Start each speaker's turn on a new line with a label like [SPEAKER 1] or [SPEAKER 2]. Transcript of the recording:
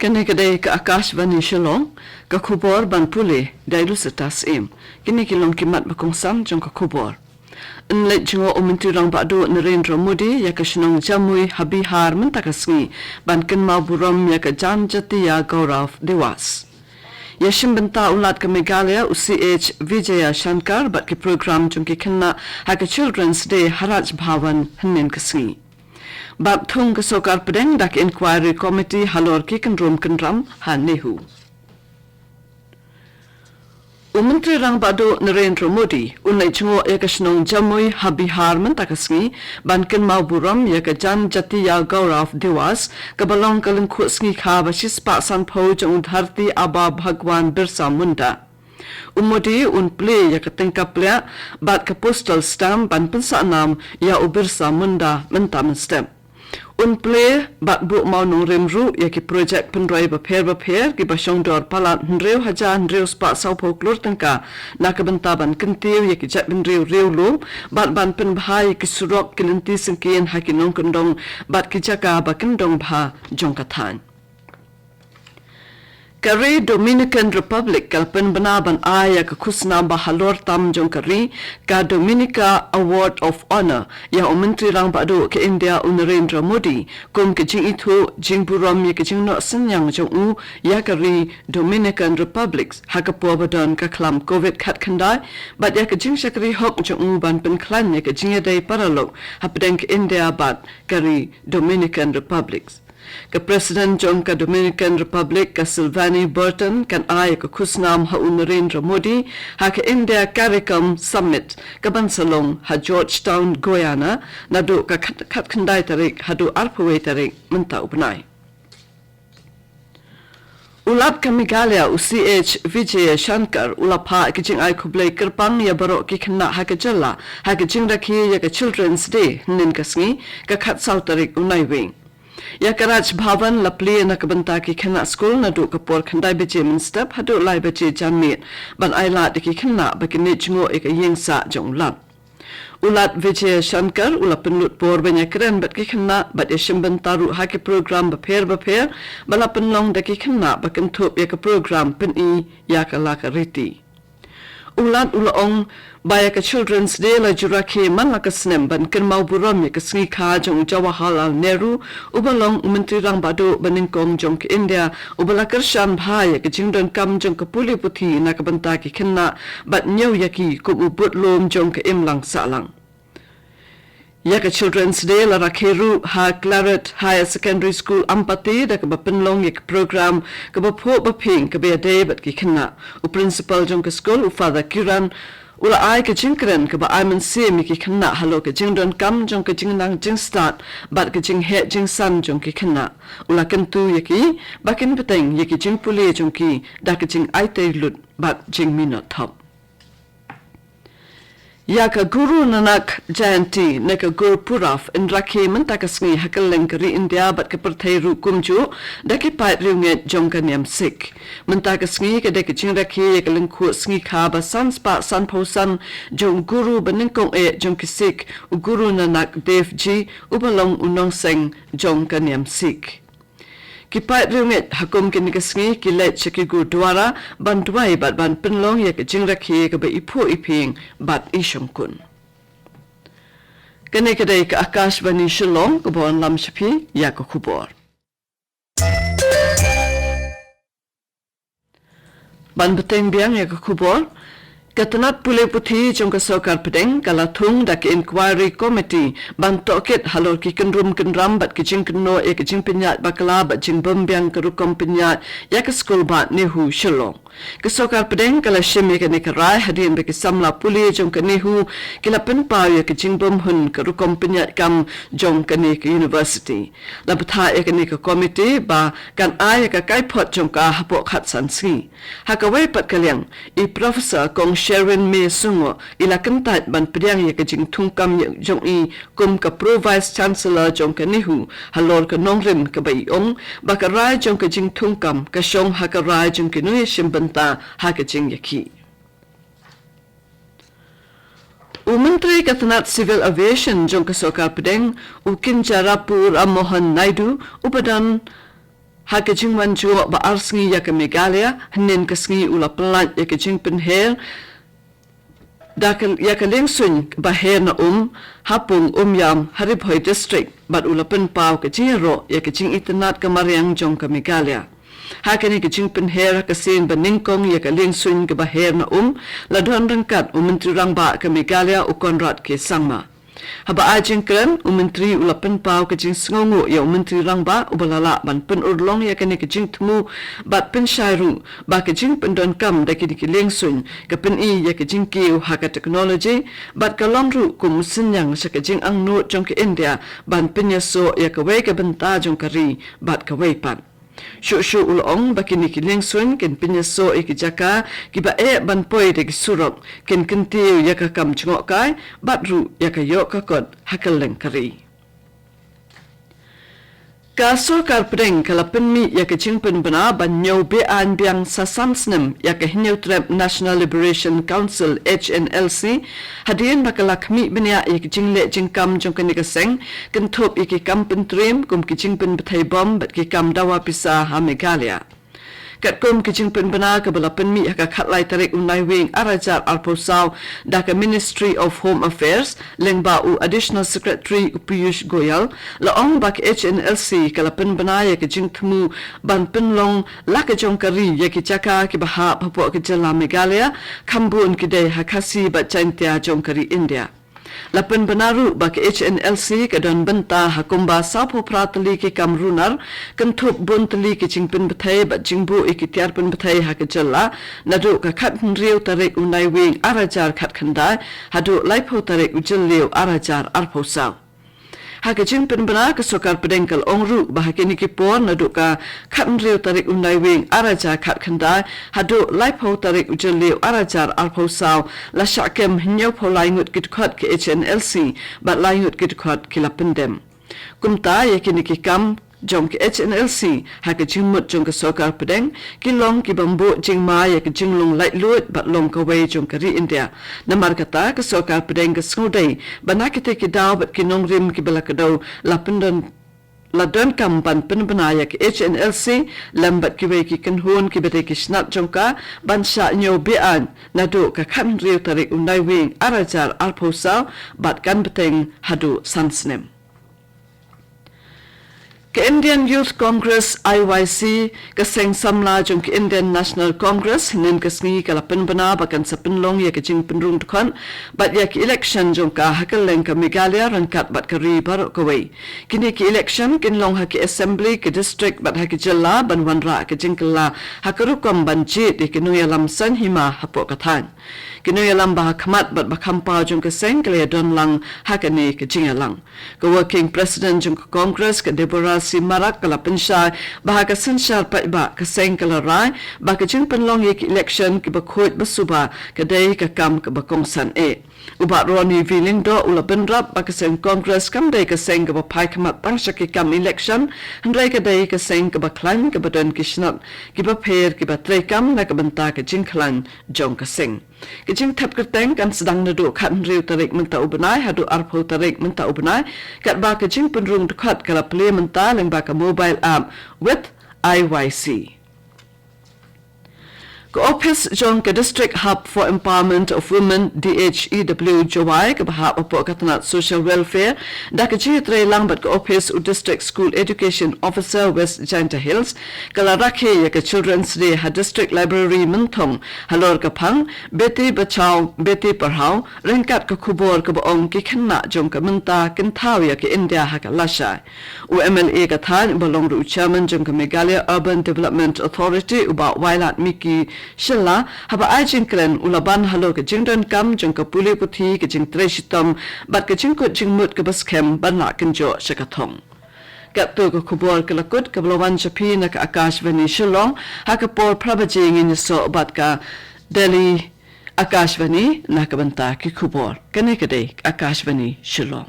[SPEAKER 1] Kini kedai ke Akashvani Shillong, ke kubur ban pulih dailu setas im. Kini kilong kimat bakongsam jong ke kubur. Enlet jengo Menteri Rang Badu Narendra Modi ya ke senong jamui habihar mentakasngi ban kenmau buram ya ke jan jatiya Gaurav Dewas. Ya shimbenta ulat ke Meghalaya UCH Vijaya Shankar bat ke program jong ke kena ha ke Children's Day Haraj Bhavan henin kasngi. Bab thung ke sokar pedeng dak inquiry committee halor ki kendrum kendram ha nehu. Menteri Rang Badu Narendra Modi unai chengo ya ke senong jamui habihar mentakasngi ban kenmau buram ya ke jan jatiya Gaurav Dewas ke balong kalengku sngi kha basis pa san pho jong dharti aba Bhagwan Birsa Munda. Modi un play ya ke tengkap plea bat ke postal stamp ban pensa nam ya Birsa Munda mentam stamp. Un play bat bu mau nong remru ya ki projek penroi beper ki basong dor palat hreu haja hreu spa sau folklor tengka na ke bentaban kentiu ya ki jat hreu lum bat ban pen bhai ki surok kilenti sengkien ha ki nong kendong bat ki jaka ba kendong bha jong kathan. Kari Dominican Republic kalpen benaban aya ke khusna bahalor tam jong kari ka Dominica Award of Honor ya Menteri Rang Badu ke India Narendra Modi kum ke jing itu jing buram ya ke jing no senyang jong u ya kari Dominican Republic ha ke puabadan ka klam COVID khat khandai bat ya ke jing sakri hok jong u ban pen klan ya ke jing dai paralok ha pedeng ke India bat kari Dominican Republic. Ke Presiden jong ke Dominican Republic ke Sylvanie Burton kan ay ke khusnam ha Narendra Modi ha ke India CARICOM Summit ke Bansalong ha Georgetown Guyana na do ka khat khandai tarik ha do arpawai tarik mentau benai. Ulat ke Meghalaya UCH Vijaya Shankar ulapa ke jing ay kublai kerpang ya barok ki kena ha ke jala ha ke jing rakhi ya ke Children's Day nin kasngi ke khat sau tarik unai wing. Ya Karaj Bhavan lapli na kabanta ki kena school na do kapor khandai beje min step hadu lai beje janmit ban aila de ki kena bakini jingo ek yengsa jong lat. Ulat Vijay Shankar ulapen lut por banya keren bat ki kena bat yashim bantaru ha ki program beper bala penlong de ki kena bakan thup ya ka program pen I ya ka laka riti. Ulat ulaong baya ke Children's Day la juraki man la kasnem ban kenmau buram ya ke sngi kha jong Jawaharlal Nehru ubalong Menteri Rang Badu baningkong jong ke India ubala kershan bhai ya ke jingdon kam jong ke puli puthi na ke banta ki khenna bat nyau ya ki ku ubut lom jong ke imlang salang. Ya ke Children's Day la rakheru ha Claret Higher Secondary School Ampati da ke bapenlong ya ke program ke bapo baping ke be day bat ki khenna u principal jong ke school u Father Kiran ula ai ke jingkren ke ba aiman sim ki khenna halo ke jingdon kam jong ke jingnang jing start bat ke jing he jing san jong ki khenna ula kentu ya ki bakin peteng ya ki jing puli jong ki da ke jing ai te lut bat jing minot thop. Ya ke Guru Nanak Jayanti na ke Gurpuraf in rakhi mentakasngi hakaleng keri India bat ke perthai ru kumju da ke pait riunget jong ke niam sik mentakasngi ke da ke jing rakhi ke lengku sngi kha ba san spa san phosan jong guru beningkong jong ke sik u Guru Nanak Dev Ji ubalong unong seng jong ke niam sik. Kipat riunget hakum kini kasngi kilet chaki gurdwara bantuai bat ban penlong ya ke jing rakhi ke ba ipu iping bat ishongkun. Kene kedai ke Akashvani Shillong ke bon lam shapi ya ke kubor. Ban beteng biang ya ke kubor. Katanat pule puthi jong ke sokar pedeng kala thung da ke inquiry committee ban toket halor ki kendram bat ki jing keno e ki jing pinyat bakala bat jing bombyang ke rukom pinyat ya ke school bat nehu Shillong. Ke sokar pedeng kala shime ke nikarai hadin be ke samla pule jong ke nehu kila penpau ya ke jing bom hun ke rukom pinyat kam jong ke ne ke university. La betha e ke ne ke committee ba kan ai ke kai pot jong ka hapok khat san si. Ha ka wei pat kalyang I professor kong Sharon May Sungo ila kentat ban pediang ya ke jing thungkam jong I kum ka pro vice chancellor jong ke nihu halor ke nongrim ke bai ong bakarai jong ke jing thungkam ka shong hakarai jong ke nuye shimbanta ha ke jing yaki. Menteri Katanat Civil Aviation jong ke sokar pedeng ukin Jarapur Mohan Naidu upadan Hakajing manjo ba arsngi ya ka Meghalaya hnen kasngi ula plant ya ka jing penher dakal ya ka lengsun ba her na hapung yam Haribhoi district bat ula pen pau ka jiro ya ka jing itanat ka Mariang jong ka Meghalaya. Hakani ka jing penher ka sin ba ningkong ya ka lengsun ka ba her na ladon rangkat Menteri Rangba ka Meghalaya u Conrad ke Sangma. Haba ajing keren Menteri ulapan pau ke jing sengongo ya Menteri Rangba ubalala ban pen urlong ya kani ke jing temu bat pen syairu ba ke jing pendon kam da ki lengsun ke pen I ya ke jing kiu haka teknologi bat kalongru ku musinyang sa ke jing ang no jong ke India ban penyaso ya ke wei ke benta jong kari bat ke wei pat. Shu ulong bakini ki lengsun ken pinyaso ikijaka kiba ban poi de surok ken kentiu ya ka kam chngok kai batru ya ka yo ka kot hakal leng kari. Kaso karpreng kalapen mi ya ka chingpen bana ban nyo be an biang sa samsnem ya ka hinyo trap National Liberation Council HNLC hadien bakalak mi benya ya ka jingle jingkam jong ka seng kan thop iki kam pentrim kum ki chingpen bethai bom bat ki kam dawa pisa ha Meghalaya. Kat kum ki chingpen bana ka balapen mi ka khatlai tarik unai wing arajar alposaw da ka Ministry of Home Affairs lengba u Additional Secretary Piyush Goyal laong bak HNLC kalapen bana ya ka jingthmu ban penlong la ka jong kari ya ki chaka ki baha phapo ka jala Meghalaya khambun ki dei ha Khasi ba chaintia jong kari India. Lapan benaru bagi HNLC ke don benta hakumba sapo pratali ke kamrunar kentup buntali ke jingpen betai bat jingbu ikitiar pen betai ha ke jalla nadu ka khat riu tarik unai wing arajar khat khandai hadu laipo tarik ujeliu arajar arposaw. Haka jingpen bena ke sokar pedengkal ongru bahakini ki pon nadu ka khat riu tarik unai wing arajar khat khandai hadu laipo tarik ujeliu arajar arposaw la syakem hinyo po laingut kitkot ke HNLC bat laingut kitkot kilapendem. Kumta yakini ki kam jong ke HNLC haka jingmut jong ke sokar pedeng kilong ki bambu jingma ya ke jinglong light lut bat long ka wei jong kari India namar kata ke sokar pedeng ke snudai banakite ki daw bat kinong rim ki balakadaw lapendon ladon kam ban penbenaya ke HNLC lambat ki wei ki kenhun ki bete ki snat jongka ban sha nyo bian nadu ka khan riu tarik unai wing arajar alposaw bat kan beteng hadu sansnem. Ke Indian Youth Congress IYC kaseng samla jong ke Indian National Congress nen kasngi kalapen bana bakan sa penlong ya ke jing penrung tukon bat ya ke election jong ka hakal leng ka Meghalaya rangkat bat kari baru kawai kini ke election kinlong ha ke assembly ke district bat ha ke jilla ban wanra ke jingkala hakarukom banji di ke nuyalam san hima hapo kathan kinuyalam bah khamat bat bakhampa jong ke seng kale don lang hakani ke jingalang ke working president jong ke Congress ke Deborah si marak kala pensai bahaga sensyal pa iba kaseng kala rai bahaga jing penlong yek election ki bakhot basuba kadai ka kam ka bakongsan ubat roni feeling do ula benrap bakaseng Congress kam dai kaseng ka bapai kamat tangsha ki kam election handai kadai kaseng ka baklan ka badan kishnat ki baper ki batre kam na ka benta ka jing klan jong kaseng Kecing tap kerteng kan sedang naduk kat riu tarik menta ubenai hadu arpo tarik menta ubenai kat ba kecing penrung dekat kala play menta leng ba ka mobile app with IYC. Ke office jong ke District Hub for Empowerment of Women DHEW Jawai ke bahap opo katanat social welfare da ke jitre lang bat ke office u District School Education Officer West Janta Hills kala rakhe ya ke Children's Day ha District Library mentong halor ke phang beti bachao beti parhao rengkat ke khubor ke baong ki khanna jong ke menta kenthaw ya ke India ha ka lasha u MLA ka than balong ru chairman jong ke Meghalaya Urban Development Authority uba wailat miki Shilla haba ajing kren ulaban halo ke jingdan kam jong ke puli puthi ke jing treshitom bat ke jingkut jingmut ke baskem banla kenjo shakathong Kapto ke kubor ke lakut ke belawan chapi na ke Akashvani Shillong ha ke por prabajing in so bat ka Delhi Akashvani na ke banta ke kubor kene ke dei Akashvani Shillong